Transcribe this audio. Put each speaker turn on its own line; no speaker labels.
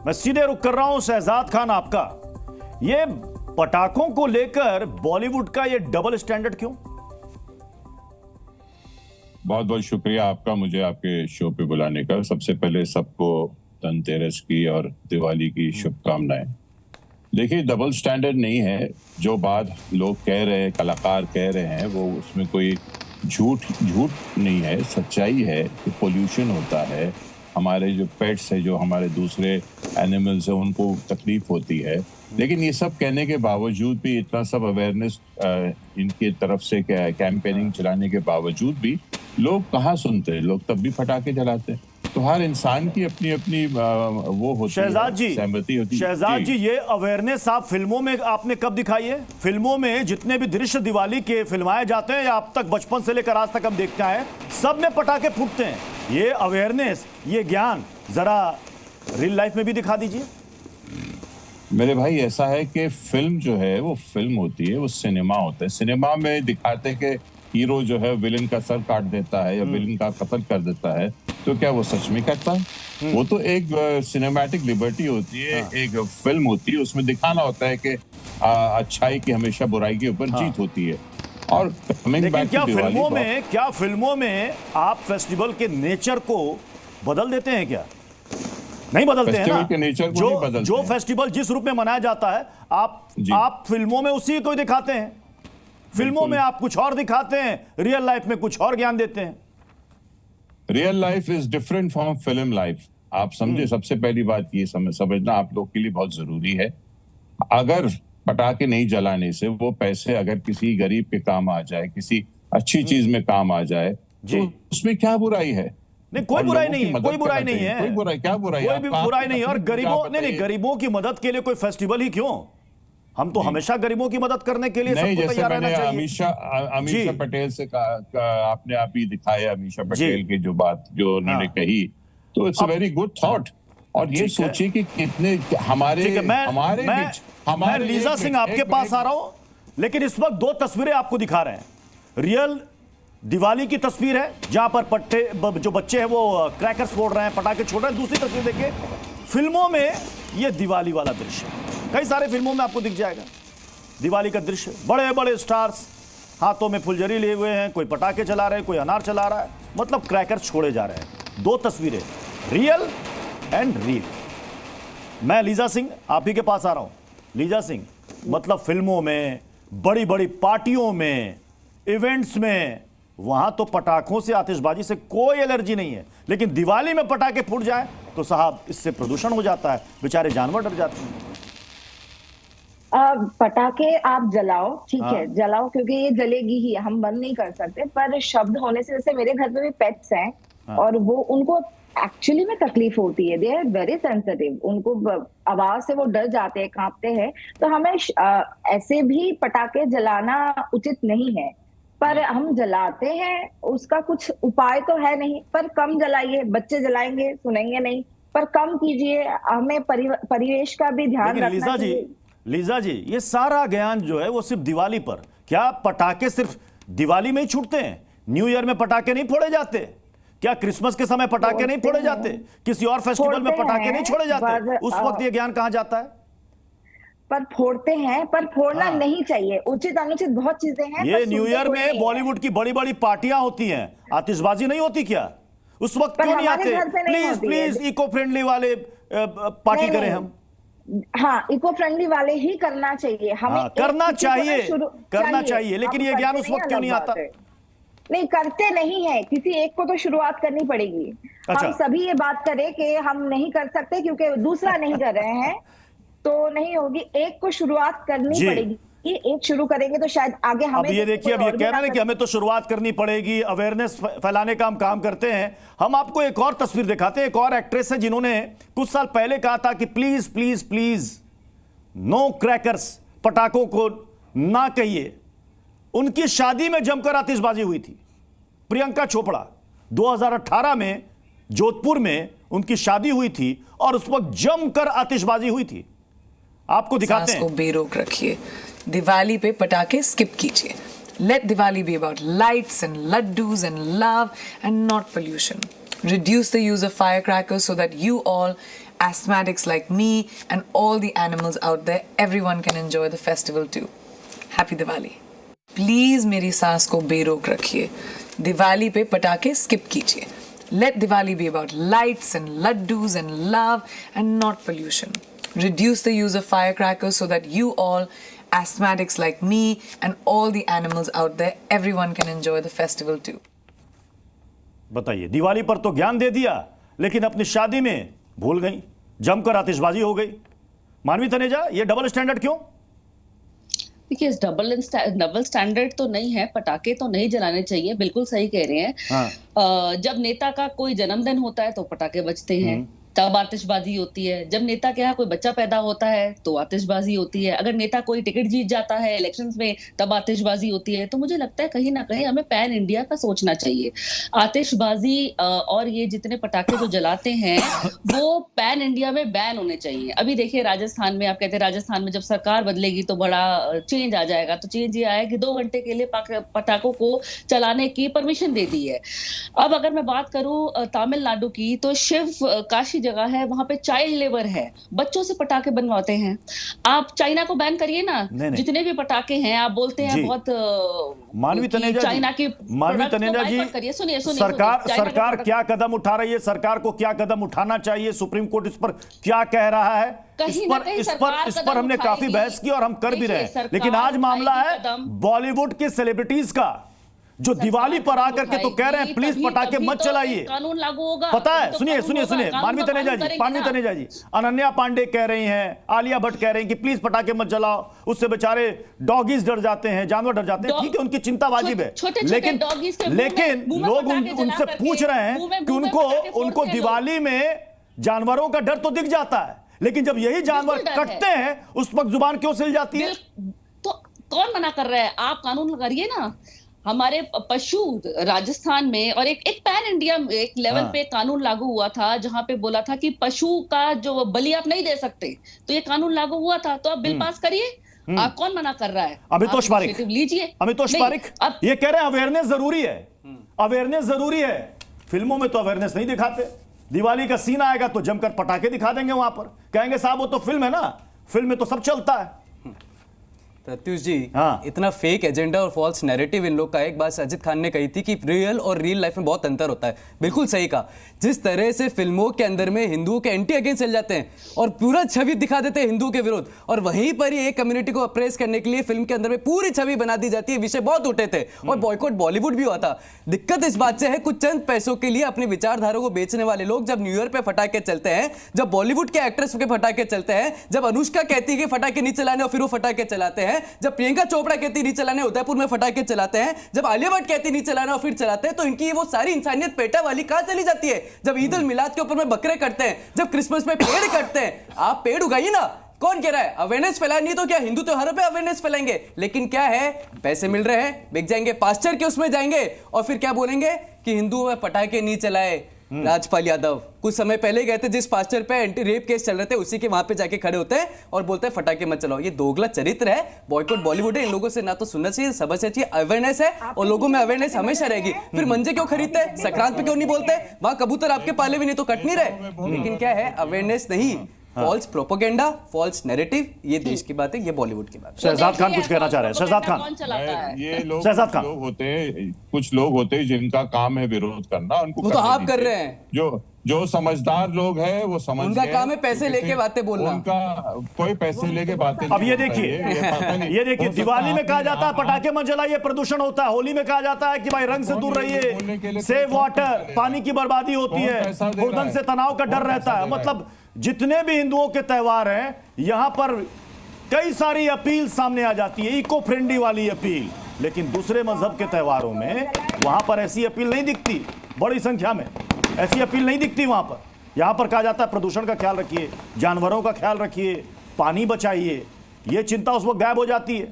मैं सीधे रुक कर रहा हूं शहजाद खान आपका। ये पटाखों को लेकर बॉलीवुड का ये डबल स्टैंडर्ड क्यों?
बहुत बहुत शुक्रिया आपका मुझे आपके शो पे बुलाने का। सबसे पहले सबको धनतेरस की और दिवाली की शुभकामनाएं। देखिए, डबल स्टैंडर्ड नहीं है। जो बात लोग कह रहे हैं, कलाकार कह रहे हैं, वो उसमें कोई झूठ नहीं है, सच्चाई है कि पोल्यूशन होता है। हमारे जो पेट्स है, जो हमारे दूसरे एनिमल्स है, उनको तकलीफ होती है। लेकिन ये सब कहने के बावजूद भी, इतना सब अवेयरनेस इनके तरफ से कैंपेनिंग चलाने के बावजूद भी लोग कहाँ सुनते हैं। लोग तब भी पटाखे जलाते हैं। तो हर इंसान की अपनी अपनी वो होती है, सहमति होती है।
शहजाद जी, ये अवेयरनेस आप फिल्मों में आपने कब दिखाई है? फिल्मों में जितने भी दृश्य दिवाली के फिल्माए जाते हैं या अब तक बचपन से लेकर आज तक हम देखते हैं, सब में पटाखे फूटते हैं। ये अवेयरनेस, ये ज्ञान जरा रियल लाइफ में भी दिखा दीजिए।
मेरे भाई, ऐसा है कि फिल्म जो है वो फिल्म होती है, वो सिनेमा होता है। सिनेमा में दिखाते कि हीरो जो है विलन का सर काट देता है या विलन का कत्ल कर देता है, तो क्या वो सच में करता है? वो तो एक सिनेमैटिक लिबर्टी होती है, एक फिल्म होती है। उसमें दिखाना होता है कि अच्छाई की हमेशा बुराई के ऊपर जीत होती है। और
लेकिन क्या फिल्मों में आप फेस्टिवल के नेचर को बदल देते हैं क्या? नहीं बदलते हैं ना।
के नेचर को नहीं बदलते
जो फेस्टिवल जिस रूप में मनाया जाता है, आप फिल्मों में उसी को दिखाते हैं। फिल्मों में आप कुछ और दिखाते हैं, रियल लाइफ में कुछ और ज्ञान देते हैं।
Real life is different from film life. आप समझे, सबसे पहली बात ये समझना आप लोग के लिए बहुत जरूरी है। अगर पटाखे नहीं जलाने से वो पैसे अगर किसी गरीब के काम आ जाए, किसी अच्छी चीज में काम आ जाए, तो उसमें क्या बुराई है?
नहीं, कोई बुराई नहीं है, कोई बुराई नहीं है,
कोई बुराई, क्या बुराई?
कोई भी बुराई नहीं है। और गरीबों की मदद के लिए कोई फेस्टिवल ही क्यों? हम तो हमेशा गरीबों की मदद करने के लिए सबको तैयार रहना चाहिए।
अमीषा पटेल से आपने आप ही दिखाया, अमीषा पटेल की जो बात जो उन्होंने कही, तो it's a very good thought. और ये सोचिए कि कितने हमारे
मैं लीजा सिंह आपके पास आ रहा हूं, लेकिन इस वक्त दो तस्वीरें आपको दिखा रहे हैं। रियल दिवाली की तस्वीर है जहां पर जो बच्चे हैं वो क्रैकर्स फोड़ रहे हैं, पटाखे छोड़ रहे हैं। दूसरी तस्वीर देखिए, फिल्मों में ये दिवाली वाला दृश्य, कई सारे फिल्मों में आपको दिख जाएगा दिवाली का दृश्य। बड़े बड़े स्टार्स हाथों में फुलझड़ी लिए हुए हैं, कोई पटाखे चला रहे हैं, कोई अनार चला रहा है, मतलब क्रैकर्स छोड़े जा रहे हैं। दो तस्वीरें, रियल एंड रील। मैं लीजा सिंह आप ही के पास आ रहा हूं। लीजा सिंह, मतलब फिल्मों में, बड़ी बड़ी पार्टियों में, इवेंट्स में, वहां तो पटाखों से, आतिशबाजी से कोई एलर्जी नहीं है, लेकिन दिवाली में पटाखे फूट जाए तो साहब इससे प्रदूषण हो जाता है, बेचारे जानवर डर जाते हैं।
पटाखे आप जलाओ, ठीक है, जलाओ, क्योंकि ये जलेगी ही, हम बंद नहीं कर सकते। पर शब्द होने से, जैसे मेरे घर में भी पेट्स हैं और वो उनको एक्चुअली में तकलीफ होती है। दे आर वेरी सेंसिटिव, उनको आवाज से वो डर जाते हैं, कांपते हैं। तो हमें ऐसे भी पटाखे जलाना उचित नहीं है, पर हम जलाते हैं, उसका कुछ उपाय तो है नहीं। पर कम जलाइए, बच्चे जलाएंगे, सुनेंगे नहीं, पर कम कीजिए। हमें परिवेश का भी ध्यान रखना चाहिए।
लीजा जी, ये सारा ज्ञान जो है वो सिर्फ दिवाली पर, क्या पटाखे सिर्फ दिवाली में ही छूटते हैं? न्यू ईयर में पटाखे नहीं फोड़े जाते? क्या क्रिसमस के समय पटाखे नहीं फोड़े जाते? किसी और फेस्टिवल में पटाखे नहीं छोड़े जाते? उस वक्त ये ज्ञान कहां जाता है?
पर फोड़ते हैं, पर फोड़ना नहीं चाहिए। उचित अनुचित बहुत चीजें हैं।
ये न्यू ईयर में बॉलीवुड की बड़ी बड़ी पार्टियां होती हैं, आतिशबाजी नहीं होती क्या? उस वक्त क्यों नहीं आते? प्लीज इको फ्रेंडली वाले पार्टी करें हम।
हाँ, इको फ्रेंडली वाले ही करना चाहिए हमें।
करना चाहिए, लेकिन ये ज्ञान उस वक्त क्यों नहीं आता?
नहीं, करते नहीं है, किसी एक को तो शुरुआत करनी पड़ेगी। हम सभी ये बात करें कि हम नहीं कर सकते क्योंकि दूसरा नहीं कर रहे हैं, तो नहीं होगी। एक को शुरुआत करनी पड़ेगी। एक शुरू करेंगे तो शायद आगे हमें।
अब ये देखिए, अब ये कह रहे हैं कि हमें तो शुरुआत करनी पड़ेगी, अवेयरनेस फैलाने का हम काम करते हैं। हम आपको एक और तस्वीर दिखाते हैं। एक और एक्ट्रेस है जिन्होंने कुछ साल पहले कहा था कि please please please no crackers, पटाखों को ना कहिए। उनकी शादी में जमकर आतिशबाजी हुई थी। प्रियंका चोपड़ा, 2018 में जोधपुर में उनकी शादी हुई थी और उस वक्त जमकर आतिशबाजी हुई थी। आपको दिखाते हैं।
को बेरोक रखिए, दिवाली पे पटाखे स्किप कीजिए। Let Diwali be about lights and laddus and love and not pollution. Reduce the use of firecrackers so that you all asthmatics like me, and all the animals out there, everyone can enjoy the festival too. Happy Diwali. Please मेरी सांस को बेरोक रखिए, दिवाली पे पटाखे skip कीजिए. Let Diwali be about lights and laddus and love and not pollution. Reduce the use of firecrackers so that you all, asthmatics like me and all the animals out there, everyone can enjoy the festival too.
बताइए, दिवाली पर तो ज्ञान दे दिया, लेकिन अपनी शादी में भूल गई, जमकर आतिशबाजी हो गई. मानवी तनेजा, ये डबल स्टैंडर्ड क्यों?
देखिए, डबल स्टैंडर्ड तो नहीं है, पटाखे तो नहीं जलाने चाहिए, बिल्कुल सही कह रहे हैं.
हाँ.
जब नेता का कोई जन्मदिन होता है तो पटाखे बजते हैं, तब आतिशबाजी होती है. जब नेता के यहाँ कोई बच्चा पैदा होता है तो आतिशबाजी होती है. अगर नेता कोई टिकट जीत जाता है इलेक्शंस में, तब आतिशबाजी होती है. तो मुझे लगता है कहीं ना कहीं हमें पैन इंडिया का सोचना चाहिए. आतिशबाजी और ये जितने पटाखे जो जलाते हैं वो पैन इंडिया में बैन होने चाहिए. अभी देखिए राजस्थान में, आप कहते हैं राजस्थान में जब सरकार बदलेगी तो बड़ा चेंज आ जाएगा. तो चेंज ये आया कि 2 घंटे के लिए पटाखों को चलाने की परमिशन दे दी है. अब अगर मैं बात करूं तमिलनाडु की, तो शिव काशी जगह है, वहां पे चाइल्ड लेबर है, बच्चों से पटाखे बनवाते हैं. आप चाइना को बैन करिए ना.
नहीं.
जितने भी पटाखे हैं, आप बोलते हैं बहुत
मानवी तनेजा
चाइना की,
मानवी तनेजा जी,
सुनिए
सरकार क्या कदम उठा रही है? सरकार को क्या कदम उठाना चाहिए? सुप्रीम कोर्ट इस पर क्या कह रहा है? इस पर हमने काफी बहस की और हम कर भी रहे हैं, लेकिन आज मामला है बॉलीवुड के सेलिब्रिटीज का, जो दिवाली पर आकर के तो कह रहे हैं प्लीज पटाखे मत चलाइए.
कानून लागू होगा.
पता है, सुनिए मानवी तनेजा जी, अनन्या पांडे कह रही हैं, आलिया भट्ट कह रही हैं कि प्लीज पटाखे मत जलाओ, उससे बेचारे डॉगीज डर जाते हैं, जानवर डर जाते हैं. ठीक है, उनकी चिंता वाजिब है, लेकिन लोग उनसे पूछ रहे हैं कि उनको दिवाली में जानवरों का डर तो दिख जाता है, लेकिन जब यही जानवर कटते हैं उस वक्त जुबान क्यों सिल जाती है?
तो कौन मना कर रहा है? आप कानून करिए ना. हमारे पशु राजस्थान में, और एक पैन इंडिया एक लेवल पे कानून लागू हुआ था जहां पे बोला था कि पशु का जो बलि आप नहीं दे सकते. तो ये कानून लागू हुआ था, तो आप बिल पास करिए. आप कौन मना कर रहा है?
अमितोष पारिक
लीजिए.
अमितोष पारिक ये कह रहे हैं अवेयरनेस जरूरी है. अवेयरनेस जरूरी है. फिल्मों में तो अवेयरनेस नहीं दिखाते. दिवाली का सीन आएगा तो जमकर पटाखे दिखा देंगे, वहां पर कहेंगे साहब वो तो फिल्म है ना, फिल्म में तो सब चलता है.
प्रत्युष जी,
हाँ.
इतना फेक एजेंडा और फॉल्स नैरेटिव इन लोग का. एक बात अजित खान ने कही थी कि रियल और रियल लाइफ में बहुत अंतर होता है. बिल्कुल सही कहा. जिस तरह से फिल्मों के अंदर में हिंदुओं के एंटी अगेंस्ट चल जाते हैं और पूरा छवि दिखा देते हैं हिंदुओं के विरोध, और वहीं पर ही एक कम्युनिटी को अप्रेस करने के लिए फिल्म के अंदर में पूरी छवि बना दी जाती है. विषय बहुत उठे थे और बॉयकॉट बॉलीवुड भी हुआ था. दिक्कत इस बात से है, कुछ चंद पैसों के लिए अपनी विचारधारा को बेचने वाले लोग जब न्यू ईयर पे फटाखे चलते हैं, जब बॉलीवुड के एक्ट्रेस के फटाखे चलते हैं, जब अनुष्का कहती है कि फटाखे नहीं चलाने और फिर वो फटाखे चलाते हैं, जब प्रियंका चोपड़ा कहती नहीं चलाने उदयपुर में फटाखे चलाते हैं, जब आलिया भट्ट कहती नहीं चलाना और फिर चलाते हैं, तो इनकी वो सारी इंसानियत पेटा वाली कहां चली जाती है? जब ईद उल मिलाद के ऊपर में बकरे कटते हैं, जब क्रिसमस में पेड़ कटते हैं, आप पेड़ उगाइए ना. कौन कह रहा है अवेयरनेस फैलानी? तो क्या हिंदू त्योहारों पे अवेयरनेस फैलाएंगे? लेकिन क्या है, पैसे मिल रहे हैं, बिक जाएंगे, पास्चर के उसमें जाएंगे और फिर क्या बोलेंगे कि हिंदुओं में पटाखे नहीं चलाए. राजपाल यादव कुछ समय पहले गए थे, जिस पास्टर पे एंटी रेप केस चल रहे थे उसी के वहां पे जाके खड़े होते हैं और बोलते हैं फटाके मत चलाओ. ये दोगला चरित्र है. बॉयकॉट बॉलीवुड है. इन लोगों से ना तो सुनना चाहिए, समझना चाहिए. अवेयरनेस है और लोगों में अवेयरनेस हमेशा रहेगी. फिर मंजे क्यों खरीदते हैं? संक्रांत पे क्यों नहीं बोलते? वहां कबूतर आपके पाले भी नहीं तो कट नहीं रहे. लेकिन क्या है, अवेयरनेस नहीं, फॉल्स प्रोपेगेंडा, फॉल्स नैरेटिव. ये देश की बात है, ये बॉलीवुड की बात है.
शहजाद खान कुछ कहना चाह रहे हैं. शहजाद खान,
ये लोग
शहजाद खान.
होते हैं, कुछ लोग होते हैं जिनका काम है विरोध करना. उनको
वो तो आप कर रहे हैं.
जो समझदार लोग हैं वो समझ
उनका काम है पैसे लेके बातें बोलना.
उनका कोई पैसे लेके बातें.
अब ये देखिए दिवाली में कहा जाता है पटाखे मत जलाइए, प्रदूषण होता है. होली में कहा जाता है कि भाई रंग से दूर रहिए, सेव वाटर, पानी की बर्बादी होती है, हुड़दंग से तनाव का डर रहता है. मतलब जितने भी हिंदुओं के त्योहार हैं, यहां पर कई सारी अपील सामने आ जाती है, इको फ्रेंडली वाली अपील. लेकिन दूसरे मजहब के त्योहारों में वहां पर ऐसी अपील नहीं दिखती. बड़ी संख्या में ऐसी अपील नहीं दिखती वहां पर. यहां पर कहा जाता है प्रदूषण का ख्याल रखिए, जानवरों का ख्याल रखिए, पानी बचाइए. यह चिंता उस वक्त गायब हो जाती है.